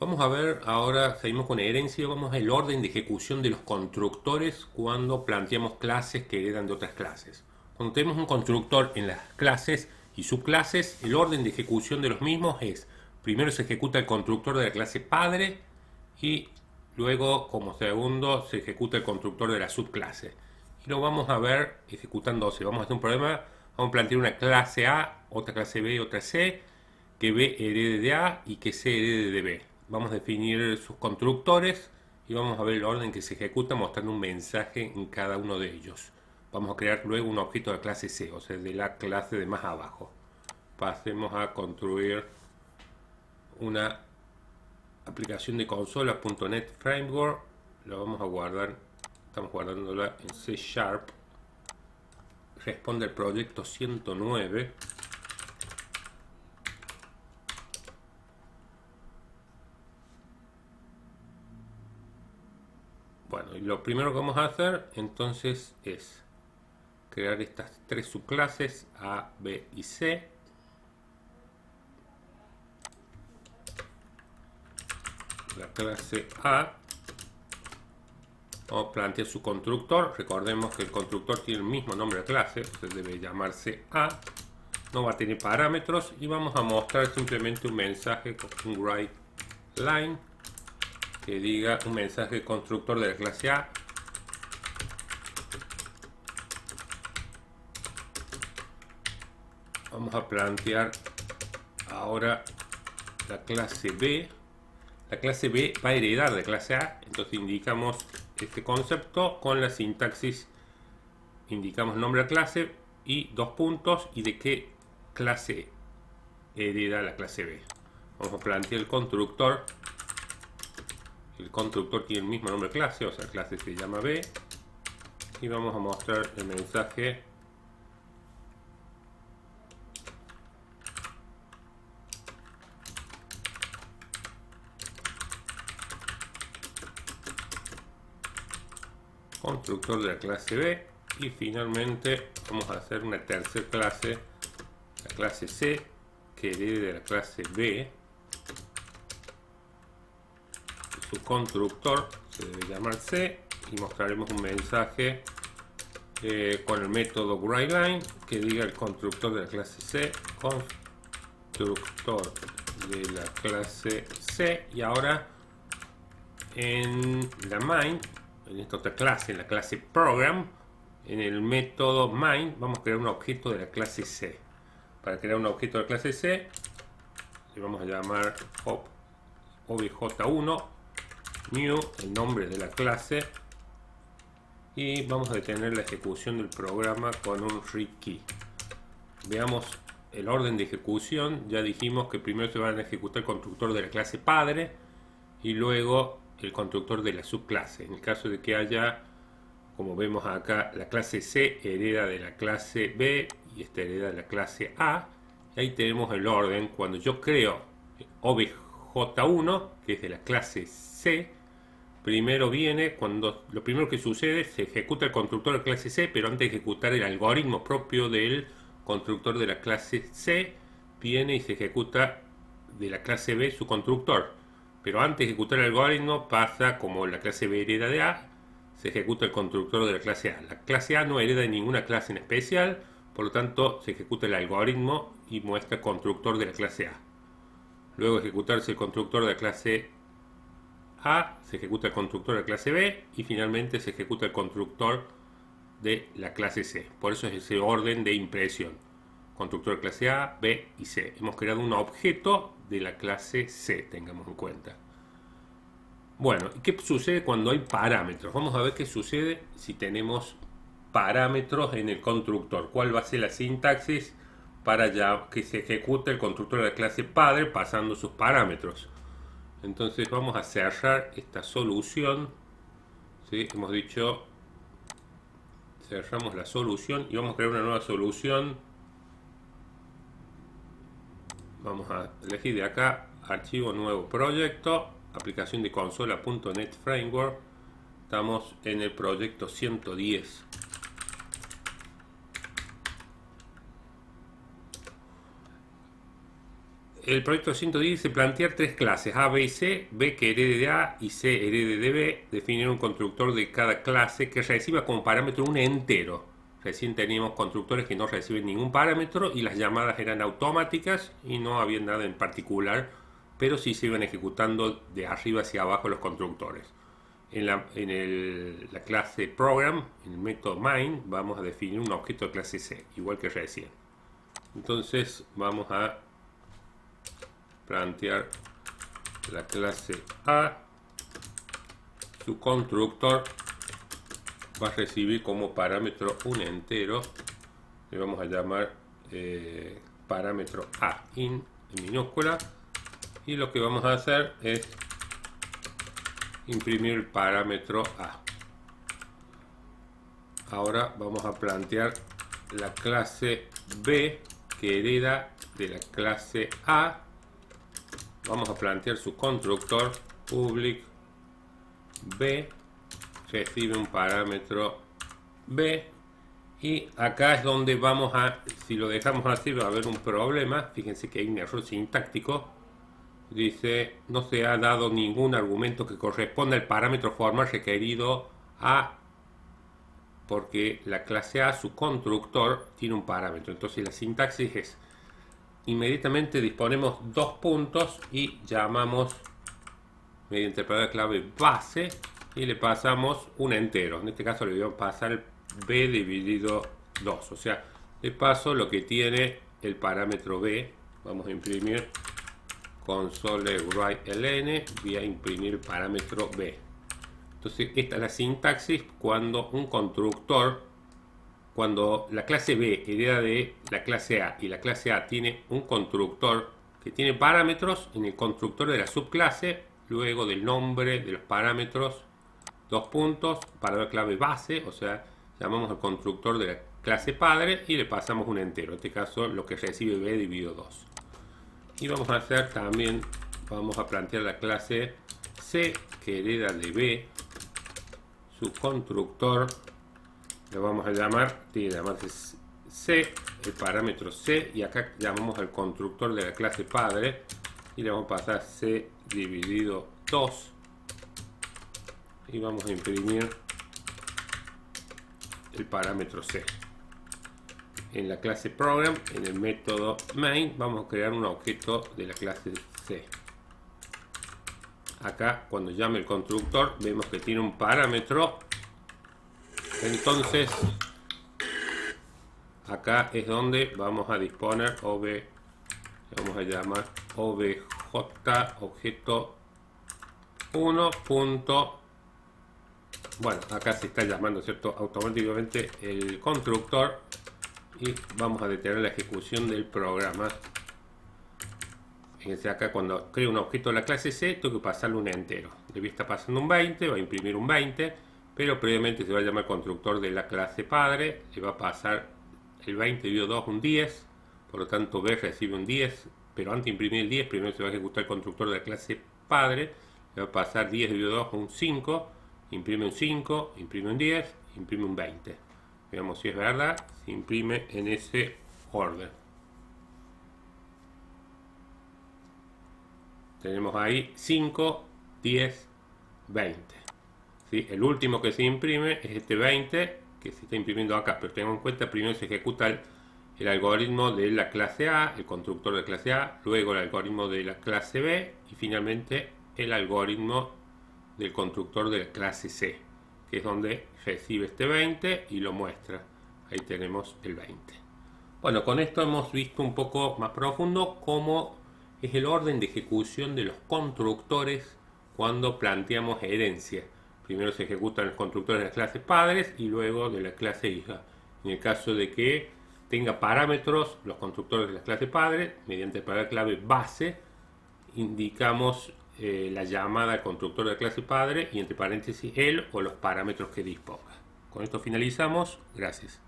Vamos a ver, ahora seguimos con herencia, vamos al orden de ejecución de los constructores cuando planteamos clases que heredan de otras clases. Cuando tenemos un constructor en las clases y subclases, el orden de ejecución de los mismos es, primero se ejecuta el constructor de la clase padre y luego como segundo se ejecuta el constructor de la subclase. Y lo vamos a ver ejecutándose. Vamos a hacer un problema, vamos a plantear una clase A, otra clase B y otra C, que B herede de A y que C herede de B. Vamos a definir sus constructores y vamos a ver el orden que se ejecuta mostrando un mensaje en cada uno de ellos. Vamos a crear luego un objeto de clase C, o sea, de la clase de más abajo. Pasemos a construir una aplicación de consola.NET Framework. La vamos a guardar, estamos guardándola en C Sharp. Responde al proyecto 109. Bueno, y lo primero que vamos a hacer entonces es crear estas tres subclases A, B y C. La clase A, vamos a plantear su constructor. Recordemos que el constructor tiene el mismo nombre de clase, entonces debe llamarse A. No va a tener parámetros y vamos a mostrar simplemente un mensaje con un write line que diga un mensaje constructor de la clase A. Vamos a plantear ahora la clase B. La clase B va a heredar de clase A, entonces indicamos este concepto con la sintaxis, indicamos nombre de clase y dos puntos y de qué clase hereda la clase B. Vamos a plantear el constructor. El constructor tiene el mismo nombre de clase, o sea, la clase se llama B. Y vamos a mostrar el mensaje constructor de la clase B. Y finalmente vamos a hacer una tercera clase, la clase C, que herede de la clase B. Su constructor se debe llamar C y mostraremos un mensaje con el método writeLine que diga el constructor de la clase C, constructor de la clase C. Y ahora en la main, en esta otra clase, en la clase program, en el método main vamos a crear un objeto de la clase C. Para crear un objeto de la clase C le vamos a llamar obj1 new, el nombre de la clase, y vamos a detener la ejecución del programa con un read key. Veamos el orden de ejecución. Ya dijimos que primero se van a ejecutar el constructor de la clase padre y luego el constructor de la subclase. En el caso de que haya, como vemos acá, la clase C hereda de la clase B y esta hereda de la clase A, y ahí tenemos el orden. Cuando yo creo obj1, que es de la clase C, primero viene, cuando lo primero que sucede, se ejecuta el constructor de la clase C, pero antes de ejecutar el algoritmo propio del constructor de la clase C, viene y se ejecuta de la clase B su constructor. Pero antes de ejecutar el algoritmo pasa, como la clase B hereda de A, se ejecuta el constructor de la clase A. La clase A no hereda de ninguna clase en especial, por lo tanto se ejecuta el algoritmo y muestra el constructor de la clase A. Luego de ejecutarse el constructor de la clase A, se ejecuta el constructor de la clase B y finalmente se ejecuta el constructor de la clase C. Por eso es ese orden de impresión. Constructor de clase A, B y C. Hemos creado un objeto de la clase C, tengamos en cuenta. Bueno, ¿qué sucede cuando hay parámetros? Vamos a ver qué sucede si tenemos parámetros en el constructor. ¿Cuál va a ser la sintaxis para ya que se ejecute el constructor de la clase padre pasando sus parámetros? Entonces vamos a cerrar esta solución. ¿Sí? Hemos dicho, cerramos la solución y vamos a crear una nueva solución. Vamos a elegir de acá archivo nuevo proyecto, aplicación de consola.NET Framework. Estamos en el proyecto 110. el proyecto 110 dice plantear tres clases, A, B y C, B que herede de A y C herede de B, definir un constructor de cada clase que reciba como parámetro un entero. Recién teníamos constructores que no reciben ningún parámetro y las llamadas eran automáticas y no había nada en particular, pero sí se iban ejecutando de arriba hacia abajo los constructores. En la clase program, en el método main, vamos a definir un objeto de clase C, igual que recién. Entonces vamos a plantear la clase A, su constructor va a recibir como parámetro un entero, le vamos a llamar parámetro A in en minúscula, y lo que vamos a hacer es imprimir el parámetro A. Ahora vamos a plantear la clase B que hereda de la clase A. Vamos a plantear su constructor public B recibe un parámetro B, y acá es donde vamos a, si lo dejamos así va a haber un problema. Fíjense que hay un error sintáctico, dice no se ha dado ningún argumento que corresponda al parámetro formal requerido A, porque la clase A, su constructor, tiene un parámetro. Entonces la sintaxis es: inmediatamente disponemos dos puntos y llamamos mediante palabra clave base y le pasamos un entero. En este caso le voy a pasar b dividido 2, o sea, le paso lo que tiene el parámetro b. Vamos a imprimir console write ln, voy a imprimir el parámetro b. Entonces esta es la sintaxis cuando un constructor, cuando la clase B hereda de la clase A y la clase A tiene un constructor que tiene parámetros en el constructor de la subclase, luego del nombre de los parámetros, dos puntos, palabra clave base, o sea, llamamos al constructor de la clase padre y le pasamos un entero, en este caso lo que recibe B dividido 2. Y vamos a hacer también, vamos a plantear la clase C que hereda de B, su constructor lo vamos a llamar, tiene que llamarse C, el parámetro C, y acá llamamos al constructor de la clase padre y le vamos a pasar C dividido 2 y vamos a imprimir el parámetro C. En la clase program, en el método main, vamos a crear un objeto de la clase C. Acá cuando llame el constructor vemos que tiene un parámetro. Entonces acá es donde vamos a disponer vamos a llamar obj objeto 1. Bueno, acá se está llamando, ¿cierto?, automáticamente el constructor, y vamos a detener la ejecución del programa. Fíjense acá, cuando creo un objeto de la clase C tengo que pasarle un entero. Debe estar pasando un 20, va a imprimir un 20, pero previamente se va a llamar constructor de la clase padre, le va a pasar el 20 dividido 2 un 10, por lo tanto B recibe un 10, pero antes de imprimir el 10 primero se va a ejecutar el constructor de la clase padre, le va a pasar 10 dividido 2 un 5, imprime un 5, imprime un 10, imprime un 20. Veamos si es verdad, se imprime en ese orden. Tenemos ahí 5, 10, 20. ¿Sí? El último que se imprime es este 20 que se está imprimiendo acá, pero tengan en cuenta, primero se ejecuta el algoritmo de la clase A, el constructor de la clase A, luego el algoritmo de la clase B y finalmente el algoritmo del constructor de la clase C, que es donde recibe este 20 y lo muestra. Ahí tenemos el 20. Bueno, con esto hemos visto un poco más profundo cómo es el orden de ejecución de los constructores cuando planteamos herencia. Primero se ejecutan los constructores de las clases padres y luego de la clase hija. En el caso de que tenga parámetros, los constructores de la clase padre, mediante la palabra clave base, indicamos la llamada al constructor de la clase padre y entre paréntesis él o los parámetros que disponga. Con esto finalizamos. Gracias.